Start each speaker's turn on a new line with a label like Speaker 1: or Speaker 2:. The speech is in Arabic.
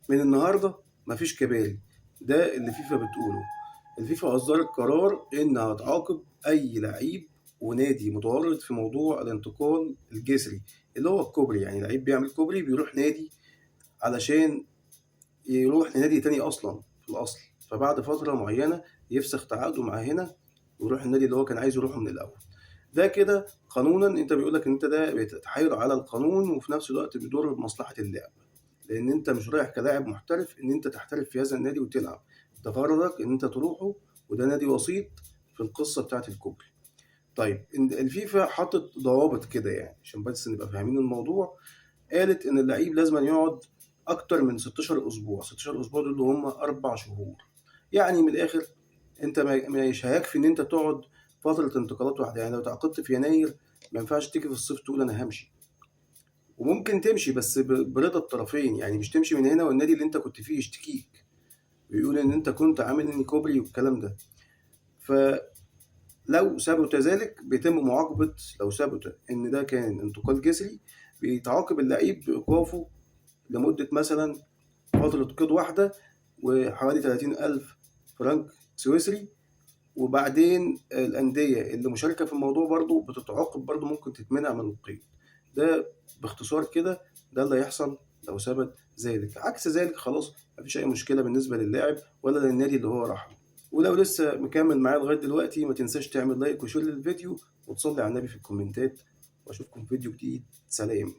Speaker 1: من النهارده مفيش كباري. ده اللي فيفا بتقوله. الفيفا أصدرت قرار إنها تعاقب أي لعيب ونادي متورط في موضوع الانتقال الجسري اللي هو الكوبري، يعني لعيب بيعمل كوبري بيروح نادي علشان يروح لنادي تاني أصلا في الأصل، فبعد فترة معينة يفسخ تعاقده مع هنا ويروح النادي اللي هو كان عايز يروحه من الأول. ده كده قانونا انت بيقولك ان انت ده بتتحايل على القانون، وفي نفس الوقت بيضر بمصلحة اللعب، لان انت مش رايح كلاعب محترف ان انت تحترف في هذا النادي وتلعب. ده غرضك ان انت تروحه، وده نادي وسيط في القصة بتاعت الكوبري. طيب الفيفا حطت ضوابط كده يعني عشان بس نبقى فاهمين الموضوع. قالت ان اللعيب لازم يقعد اكتر من 16 اسبوع. 16 اسبوع دول اللي هم 4 شهور. يعني من الاخر انت مش هيكفي ان انت تقعد فترة انتقالات واحدة. يعني لو تعاقدت في يناير ما ينفعش تيجي في الصيف تقول انا همشي. وممكن تمشي بس برضا الطرفين، يعني مش تمشي من هنا والنادي اللي انت كنت فيه يشتكيك ويقول ان انت كنت عامل كوبري والكلام ده. فلو ثبت ذلك بيتم معاقبة. لو ثبت ان ده كان انتقال جسري بيتعاقب اللعيب بإيقافه لمدة مثلا فترة قيد واحدة وحوالي 30,000 فرنك سويسري. وبعدين الأندية اللي مشاركة في الموضوع برضو بتتعاقب، برضو ممكن تتمنع من القيد. ده باختصار كده ده اللي هيحصل لو ثبت ذلك. عكس ذلك خلاص مفيش أي مشكلة بالنسبة للاعب ولا للنادي اللي هو راح له. ولو لسه مكمل معايا لغاية دلوقتي ما تنساش تعمل لايك وشير للفيديو وتصلي على النبي في الكومنتات. واشوفكم في فيديو جديد. سلام.